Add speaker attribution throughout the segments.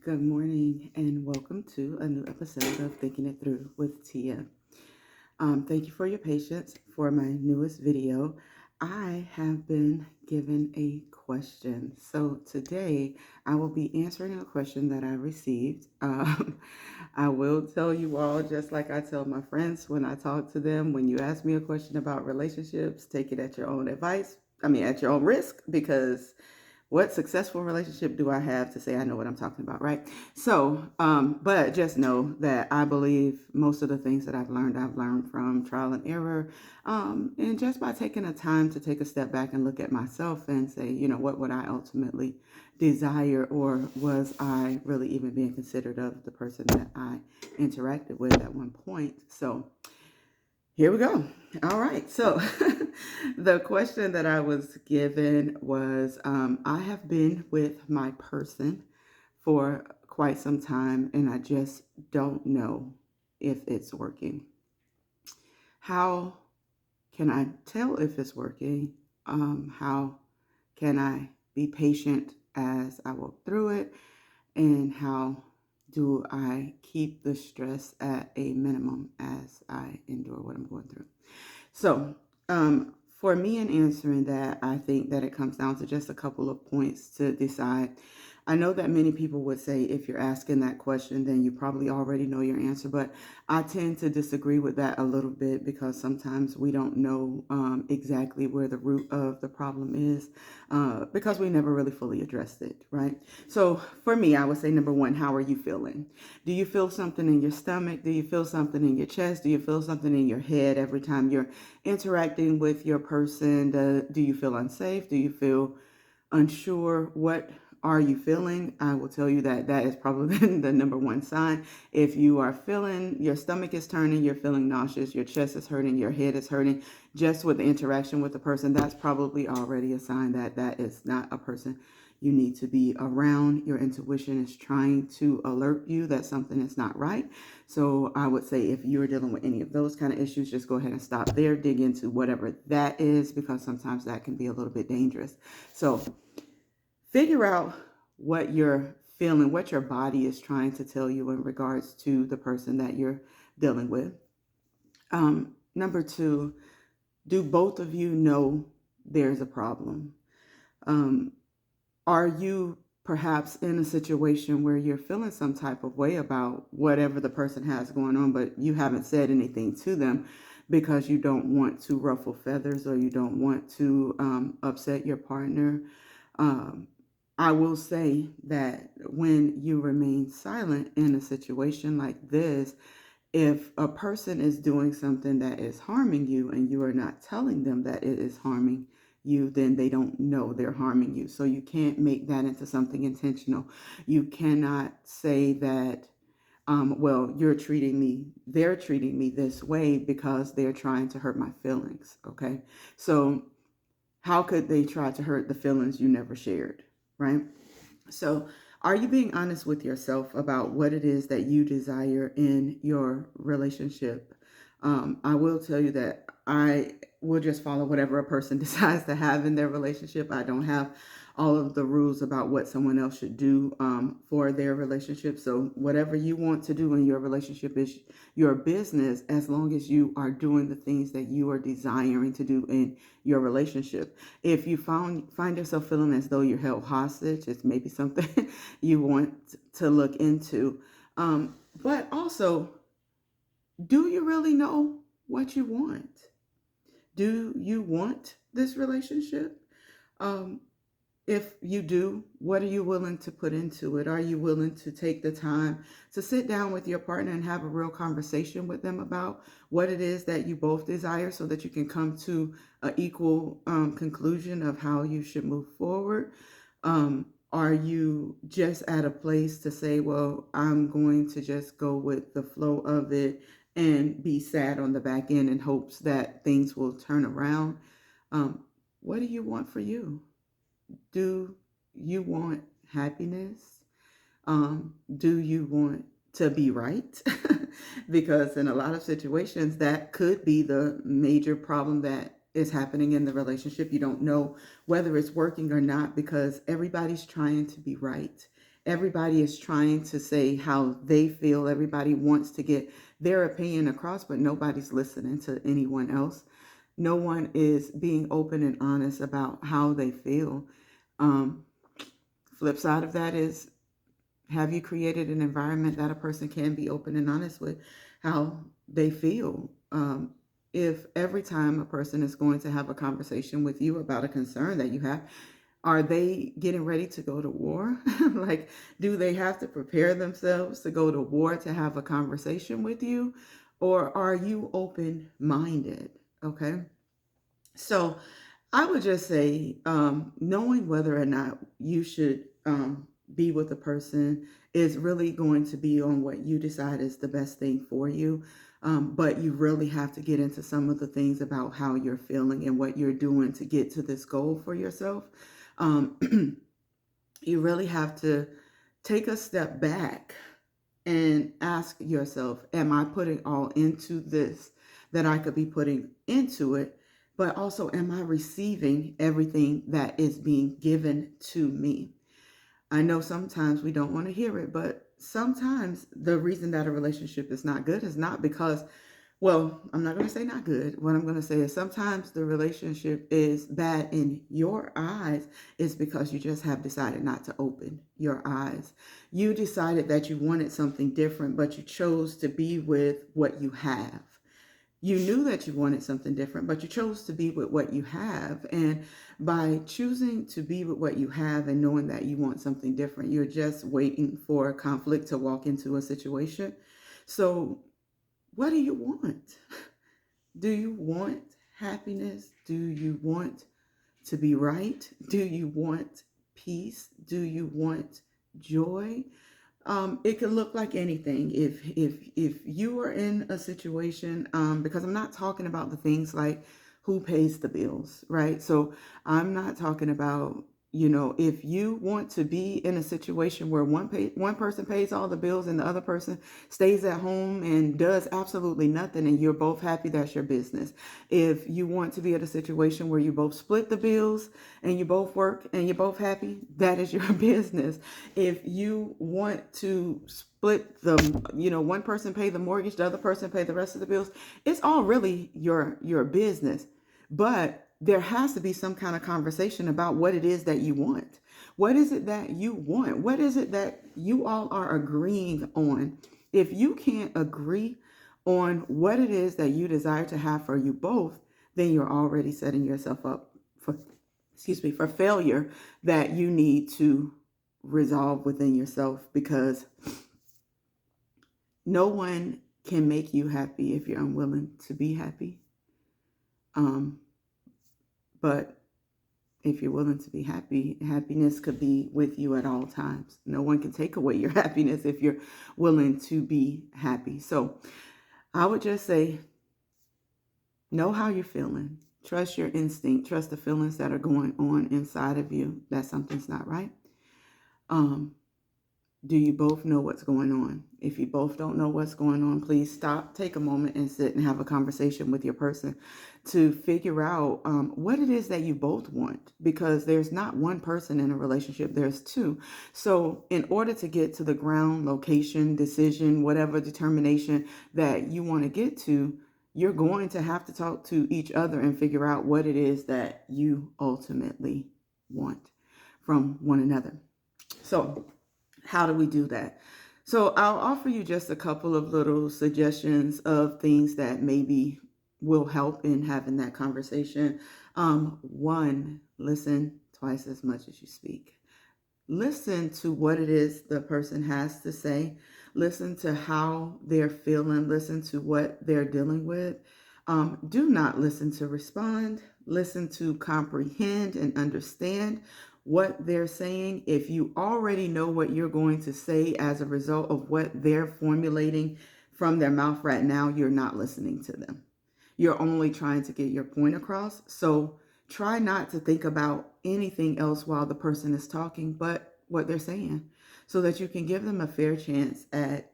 Speaker 1: Good morning and welcome to a new episode of Thinking It Through with Tia. Thank you for your patience for my newest video. I have been given a question. So today I will be answering a question that I received. I will tell you all, just like I tell my friends when I talk to them, when you ask me a question about relationships, take it at your own advice. At your own risk, because what successful relationship do I have to say I know what I'm talking about, right? But just know that I believe most of the things that I've learned from trial and error. And just by taking a time to take a step back and look at myself and say, what would I ultimately desire, or was I really even being considered of the person that I interacted with at one point? So, here we go. All right. So the question that I was given was I have been with my person for quite some time and I just don't know if it's working. How can I tell if it's working? How can I be patient as I walk through it? And how do I keep the stress at a minimum as I endure what I'm going through? So, for me, in answering that, I think that it comes down to just a couple of points to decide. I know that many people would say if you're asking that question, then you probably already know your answer, but I tend to disagree with that a little bit because sometimes we don't know exactly where the root of the problem is because we never really fully addressed it, right? So, for me, I would say number one, how are you feeling? Do you feel something in your stomach? Do you feel something in your chest? Do you feel something in your head every time you're interacting with your person? Do you feel unsafe? Do you feel unsure? What are you feeling? I will tell you that that is probably the number one sign. If you are feeling your stomach is turning, you're feeling nauseous, your chest is hurting, your head is hurting, just with the interaction with the person, that's probably already a sign that that is not a person you need to be around. Your intuition is trying to alert you that something is not right. So I would say if you're dealing with any of those kind of issues, just go ahead and stop there, dig into whatever that is, because sometimes that can be a little bit dangerous. So figure out what you're feeling, what your body is trying to tell you in regards to the person that you're dealing with. Number two, do both of you know there's a problem? Um, are you perhaps in a situation where you're feeling some type of way about whatever the person has going on, but you haven't said anything to them because you don't want to ruffle feathers or you don't want to upset your partner? Um, I will say that when you remain silent in a situation like this, if a person is doing something that is harming you and you are not telling them that it is harming you, then they don't know they're harming you. So you can't make that into something intentional. You cannot say that, well, they're treating me this way because they're trying to hurt my feelings. Okay. So how could they try to hurt the feelings you never shared? Right. So, are you being honest with yourself about what it is that you desire in your relationship? I will tell you that I will just follow whatever a person decides to have in their relationship. I don't have all of the rules about what someone else should do for their relationship. So, whatever you want to do in your relationship is your business, as long as you are doing the things that you are desiring to do in your relationship. If you find yourself feeling as though you're held hostage, it's maybe something you want to look into. But also, do you really know what you want? Do you want this relationship? Um, if you do, what are you willing to put into it? Are you willing to take the time to sit down with your partner and have a real conversation with them about what it is that you both desire so that you can come to an equal conclusion of how you should move forward? Are you just at a place to say, well, I'm going to just go with the flow of it and be sad on the back end in hopes that things will turn around? Um, what do you want for you? Do you want happiness? Do you want to be right? Because in a lot of situations, that could be the major problem that is happening in the relationship. You don't know whether it's working or not because everybody's trying to be right. everybody is trying to say how they feel. Everybody wants to get their opinion across, but nobody's listening to anyone else. No one is being open and honest about how they feel. Um, Flip side of that is, have you created an environment that a person can be open and honest with how they feel? If every time a person is going to have a conversation with you about a concern that you have, are they getting ready to go to war? Like, do they have to prepare themselves to go to war to have a conversation with you? Or are you open minded? Okay. So I would just say, knowing whether or not you should be with a person is really going to be on what you decide is the best thing for you. But you really have to get into some of the things about how you're feeling and what you're doing to get to this goal for yourself. Um, you really have to take a step back and ask yourself, am I putting all into this that I could be putting into it? But also, am I receiving everything that is being given to me? I know sometimes we don't want to hear it, but sometimes the reason that a relationship is not good is not because, well, I'm not going to say not good. What I'm going to say is sometimes the relationship is bad in your eyes is because you just have decided not to open your eyes. You decided that you wanted something different, but you chose to be with what you have. You knew that you wanted something different, but you chose to be with what you have. And by choosing to be with what you have and knowing that you want something different, you're just waiting for conflict to walk into a situation. So what do you want? Do you want happiness? Do you want to be right? Do you want peace? Do you want joy? It can look like anything. If you are in a situation, because I'm not talking about the things like who pays the bills, right? So I'm not talking about, if you want to be in a situation where one person pays all the bills and the other person stays at home and does absolutely nothing and you're both happy, that's your business. If you want to be at a situation where you both split the bills and you both work and you're both happy, that is your business. If you want to split the, one person pay the mortgage, the other person pay the rest of the bills, it's all really your business. But there has to be some kind of conversation about what it is that you want. What is it that you want? What is it that you all are agreeing on? If you can't agree on what it is that you desire to have for you both, then you're already setting yourself up for failure that you need to resolve within yourself, because no one can make you happy if you're unwilling to be happy. But if you're willing to be happy, happiness could be with you at all times. No one can take away your happiness if you're willing to be happy. So I would just say, know how you're feeling. Trust your instinct. Trust the feelings that are going on inside of you that something's not right. Do you both know what's going on? If you both don't know what's going on, please stop, take a moment and sit and have a conversation with your person to figure out what it is that you both want, because there's not one person in a relationship, there's two. So in order to get to the ground, location, decision, whatever determination that you want to get to, you're going to have to talk to each other and figure out what it is that you ultimately want from one another. So how do we do that? So I'll offer you just a couple of little suggestions of things that maybe will help in having that conversation. One, listen twice as much as you speak. Listen to what it is the person has to say. Listen to how they're feeling. Listen to what they're dealing with. Do not listen to respond. Listen to comprehend and understand what they're saying. If you already know what you're going to say as a result of what they're formulating from their mouth right now, you're not listening to them. You're only trying to get your point across. So try not to think about anything else while the person is talking but what they're saying, so that you can give them a fair chance at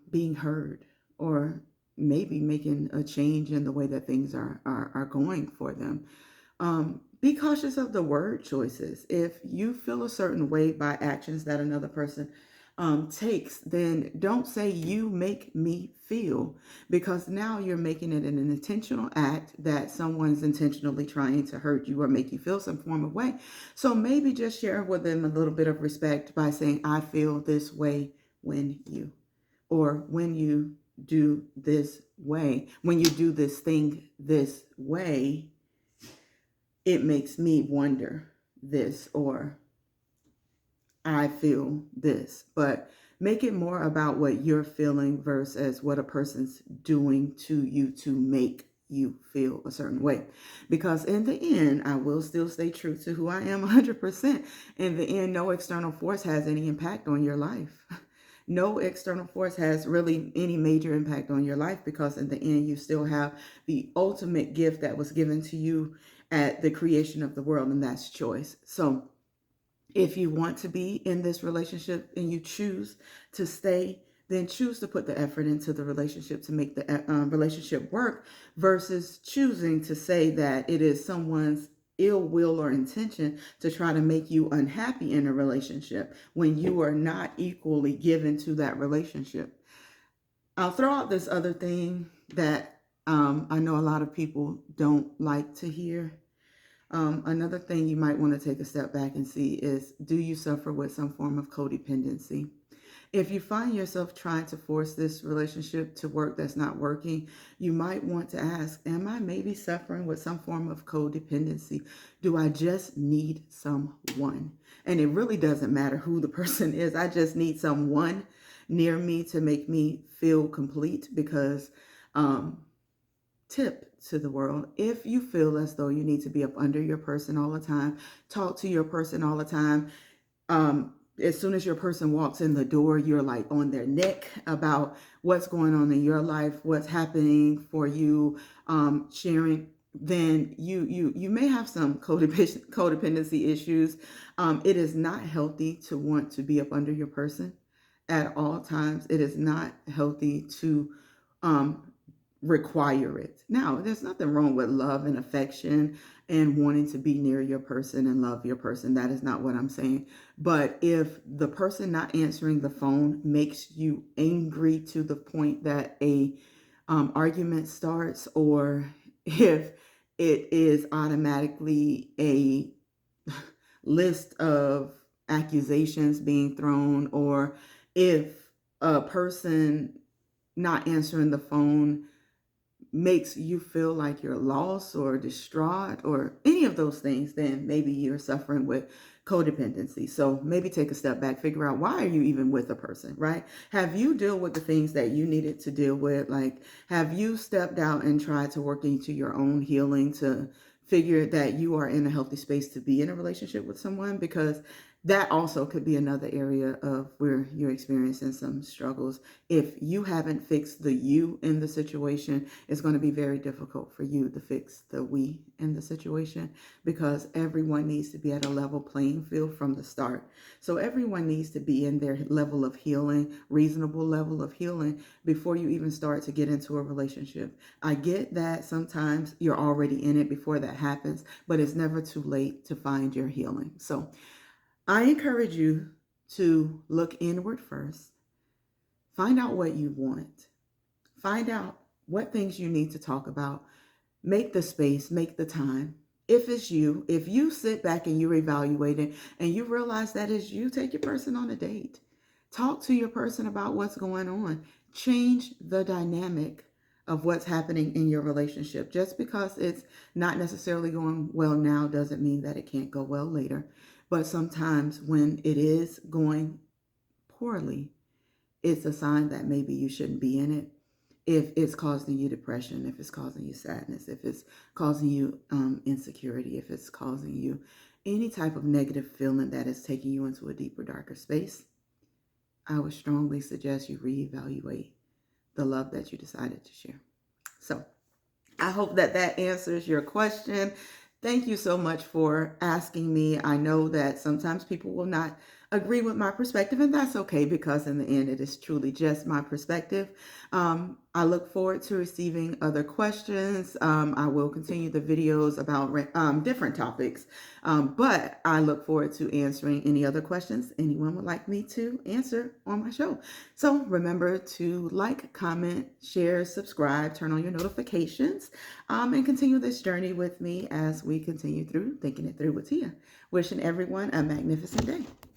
Speaker 1: being heard, or maybe making a change in the way that things are going for them. be cautious of the word choices. If you feel a certain way by actions that another person takes, then don't say you make me feel, because now you're making it an intentional act that someone's intentionally trying to hurt you or make you feel some form of way. So maybe just share with them a little bit of respect by saying, I feel this way when you, or when you do this way, when you do this thing this way, it makes me wonder this, or I feel this. But make it more about what you're feeling versus what a person's doing to you to make you feel a certain way. Because in the end, I will still stay true to who I am 100%. In the end, no external force has any impact on your life. No external force has really any major impact on your life, because in the end, you still have the ultimate gift that was given to you at the creation of the world, and that's choice. So if you want to be in this relationship and you choose to stay, then choose to put the effort into the relationship to make the relationship work, versus choosing to say that it is someone's ill will or intention to try to make you unhappy in a relationship when you are not equally given to that relationship. I'll throw out this other thing that I know a lot of people don't like to hear. Another thing you might want to take a step back and see is, do you suffer with some form of codependency? If you find yourself trying to force this relationship to work that's not working, you might want to ask, am I maybe suffering with some form of codependency? Do I just need someone? And it really doesn't matter who the person is. I just need someone near me to make me feel complete, because tip to the world, if you feel as though you need to be up under your person all the time, talk to your person all the time, as soon as your person walks in the door, you're like on their neck about what's going on in your life, what's happening for you, sharing, then you may have some codependency issues. It is not healthy to want to be up under your person at all times. It is not healthy to require it. Now, there's nothing wrong with love and affection and wanting to be near your person and love your person. That is not what I'm saying. But if the person not answering the phone makes you angry to the point that a argument starts, or if it is automatically a list of accusations being thrown, or if a person not answering the phone makes you feel like you're lost or distraught or any of those things, then maybe you're suffering with codependency. So maybe take a step back, figure out, why are you even with a person, right? Have you dealt with the things that you needed to deal with? Like, have you stepped out and tried to work into your own healing to figure that you are in a healthy space to be in a relationship with someone? Because that also could be another area of where you're experiencing some struggles. If you haven't fixed the you in the situation, it's going to be very difficult for you to fix the we in the situation, because everyone needs to be at a level playing field from the start. So everyone needs to be in their level of healing, reasonable level of healing, before you even start to get into a relationship. I get that sometimes you're already in it before that happens, but it's never too late to find your healing. So I encourage you to look inward first. Find out what you want. Find out what things you need to talk about. Make the space, make the time. If it's you, if you sit back and you're evaluating and you realize that it's you, take your person on a date. Talk to your person about what's going on. Change the dynamic of what's happening in your relationship. Just because it's not necessarily going well now doesn't mean that it can't go well later. But sometimes when it is going poorly, it's a sign that maybe you shouldn't be in it. If it's causing you depression, if it's causing you sadness, if it's causing you insecurity, if it's causing you any type of negative feeling that is taking you into a deeper, darker space, I would strongly suggest you reevaluate the love that you decided to share. So I hope that that answers your question. Thank you so much for asking me. I know that sometimes people will not agree with my perspective, and that's okay because in the end, it is truly just my perspective. I look forward to receiving other questions. I will continue the videos about different topics, but I look forward to answering any other questions anyone would like me to answer on my show. So remember to like, comment, share, subscribe, turn on your notifications, and continue this journey with me as we continue through Thinking It Through with Tia. Wishing everyone a magnificent day.